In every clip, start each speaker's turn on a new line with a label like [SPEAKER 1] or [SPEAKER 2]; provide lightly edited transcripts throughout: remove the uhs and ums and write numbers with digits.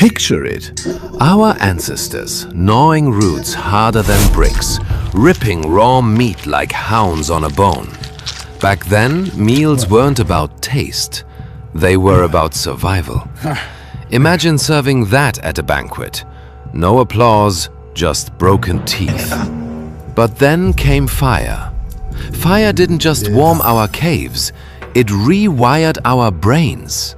[SPEAKER 1] Picture it. Our ancestors gnawing roots harder than bricks, ripping raw meat like hounds on a bone. Back then, meals weren't about taste. They were about survival. Imagine serving that at a banquet. No applause, just broken teeth. But then came fire. Fire didn't just warm our caves, it rewired our brains.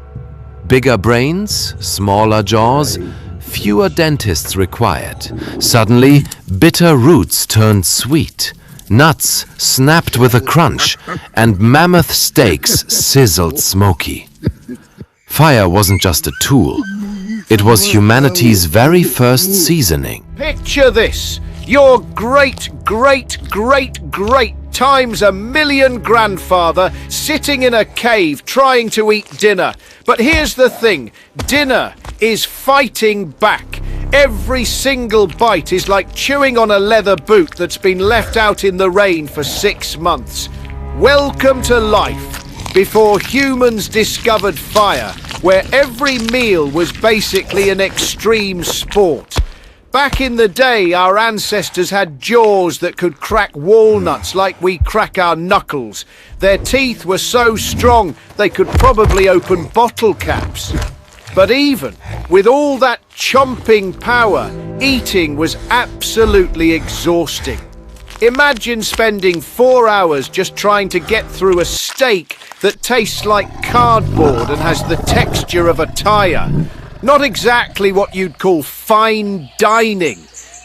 [SPEAKER 1] Bigger brains, smaller jaws, fewer dentists required. Suddenly, bitter roots turned sweet. Nuts snapped with a crunch, and mammoth steaks sizzled smoky. Fire wasn't just a tool. It was humanity's very first seasoning.
[SPEAKER 2] Picture this. Your great times a million grandfather sitting in a cave trying to eat dinner. But here's the thing, dinner is fighting back. Every single bite is like chewing on a leather boot that's been left out in the rain for 6 months. Welcome to life before humans discovered fire, where every meal was basically an extreme sport. Back in the day, our ancestors had jaws that could crack walnuts like we crack our knuckles. Their teeth were so strong they could probably open bottle caps. But even with all that chomping power, eating was absolutely exhausting. Imagine spending 4 hours just trying to get through a steak that tastes like cardboard and has the texture of a tire. Not exactly what you'd call fine dining.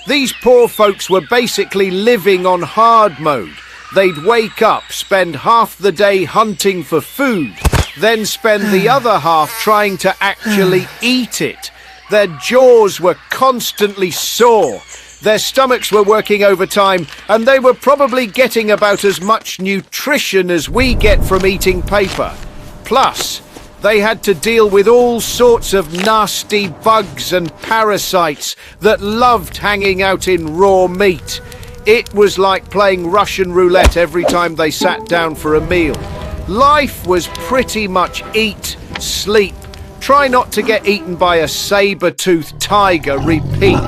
[SPEAKER 2] These poor folks were basically living on hard mode. They'd wake up, spend half the day hunting for food, then spend the other half trying to actually eat it. Their jaws were constantly sore. Their stomachs were working overtime, and they were probably getting about as much nutrition as we get from eating paper. Plus, they had to deal with all sorts of nasty bugs and parasites that loved hanging out in raw meat. It was like playing Russian roulette every time they sat down for a meal. Life was pretty much eat, sleep, try not to get eaten by a saber-toothed tiger, repeat.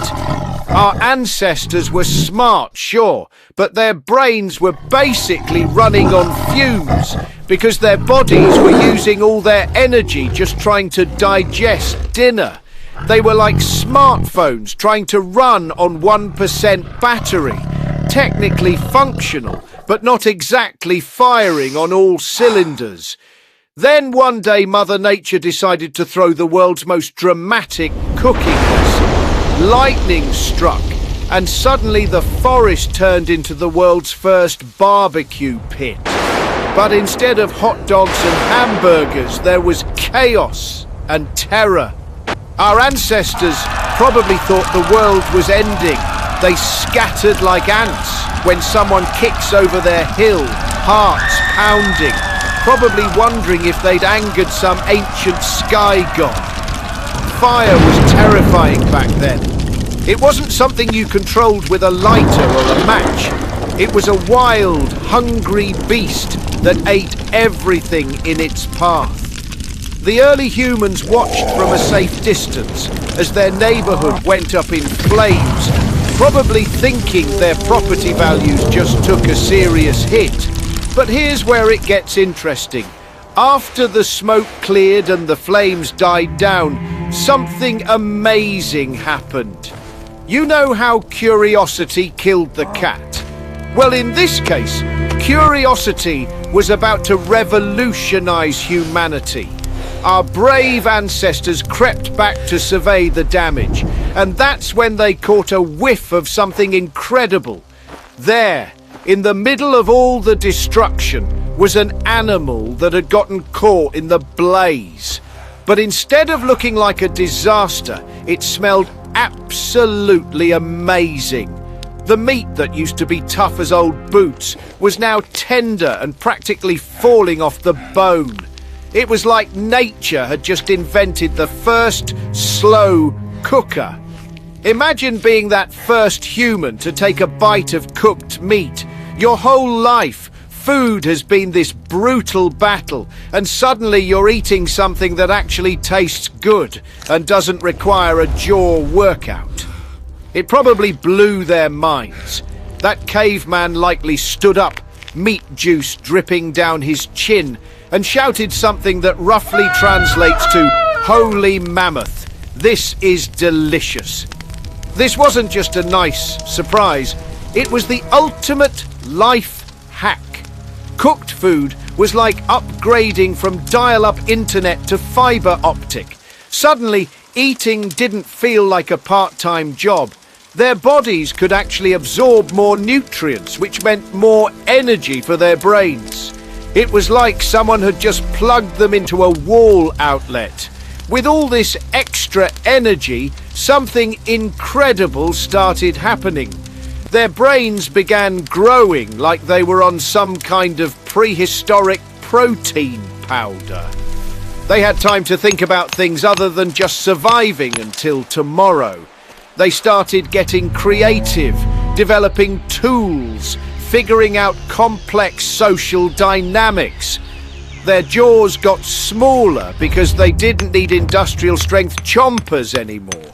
[SPEAKER 2] Our ancestors were smart, sure, but their brains were basically running on fumes because their bodies were using all their energy just trying to digest dinner. They were like smartphones trying to run on 1% battery, technically functional, but not exactly firing on all cylinders. Then one day Mother Nature decided to throw the world's most dramatic cooking lesson. Lightning struck, and suddenly the forest turned into the world's first barbecue pit. But instead of hot dogs and hamburgers, there was chaos and terror. Our ancestors probably thought the world was ending. They scattered like ants when someone kicks over their hill, hearts pounding, probably wondering if they'd angered some ancient sky god. Fire was terrifying back then. It wasn't something you controlled with a lighter or a match. It was a wild, hungry beast that ate everything in its path. The early humans watched from a safe distance as their neighborhood went up in flames, probably thinking their property values just took a serious hit. But here's where it gets interesting. After the smoke cleared and the flames died down, something amazing happened. You know how curiosity killed the cat? Well, in this case, curiosity was about to revolutionize humanity. Our brave ancestors crept back to survey the damage, and that's when they caught a whiff of something incredible. There, in the middle of all the destruction, was an animal that had gotten caught in the blaze. But instead of looking like a disaster, it smelled absolutely amazing. The meat that used to be tough as old boots was now tender and practically falling off the bone. It was like nature had just invented the first slow cooker. Imagine being that first human to take a bite of cooked meat. Your whole life Food has been this brutal battle, and suddenly you're eating something that actually tastes good and doesn't require a jaw workout. It probably blew their minds. That caveman likely stood up, meat juice dripping down his chin, and shouted something that roughly translates to "Holy mammoth, this is delicious." This wasn't just a nice surprise, it was the ultimate life hack. Cooked food was like upgrading from dial-up internet to fibre optic. Suddenly, eating didn't feel like a part-time job. Their bodies could actually absorb more nutrients, which meant more energy for their brains. It was like someone had just plugged them into a wall outlet. With all this extra energy, something incredible started happening. Their brains began growing like they were on some kind of prehistoric protein powder. They had time to think about things other than just surviving until tomorrow. They started getting creative, developing tools, figuring out complex social dynamics. Their jaws got smaller because they didn't need industrial strength chompers anymore.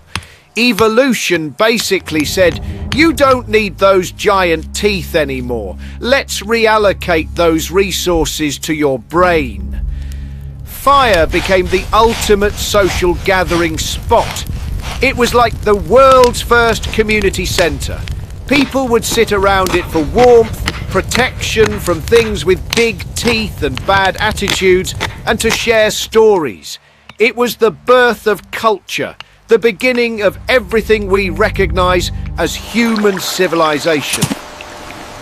[SPEAKER 2] Evolution basically said, you don't need those giant teeth anymore. Let's reallocate those resources to your brain. Fire became the ultimate social gathering spot. It was like the world's first community centre. People would sit around it for warmth, protection from things with big teeth and bad attitudes, and to share stories. It was the birth of culture, the beginning of everything we recognise as human civilization.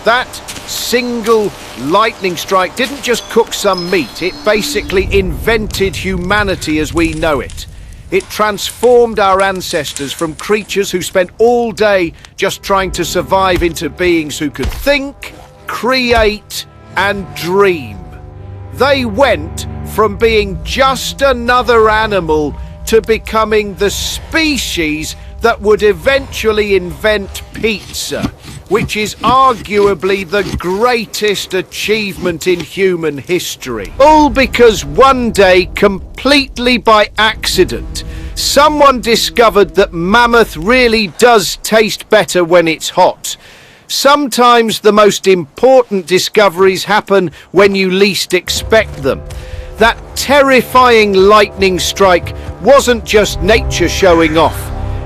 [SPEAKER 2] That single lightning strike didn't just cook some meat, it basically invented humanity as we know it. It transformed our ancestors from creatures who spent all day just trying to survive into beings who could think, create, and dream. They went from being just another animal to becoming the species that would eventually invent pizza, which is arguably the greatest achievement in human history. All because one day, completely by accident, someone discovered that mammoth really does taste better when it's hot. Sometimes the most important discoveries happen when you least expect them. That terrifying lightning strike wasn't just nature showing off.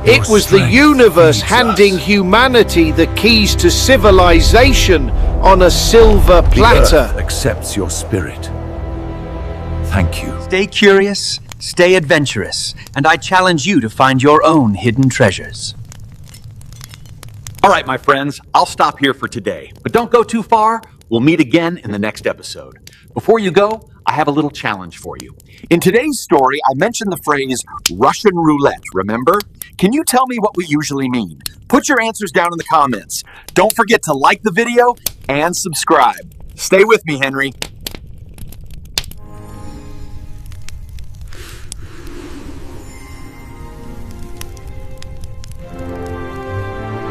[SPEAKER 2] It was the universe handing humanity the keys to civilization on a silver platter.
[SPEAKER 3] The earth accepts your spirit. Thank you.
[SPEAKER 4] Stay curious, stay adventurous, and I challenge you to find your own hidden treasures.
[SPEAKER 5] All right, my friends, I'll stop here for today, but don't go too far. We'll meet again in the next episode. Before you go, I have a little challenge for you. In today's story, I mentioned the phrase Russian roulette, remember? Can you tell me what we usually mean? Put your answers down in the comments. Don't forget to like the video and subscribe. Stay with me, Henry.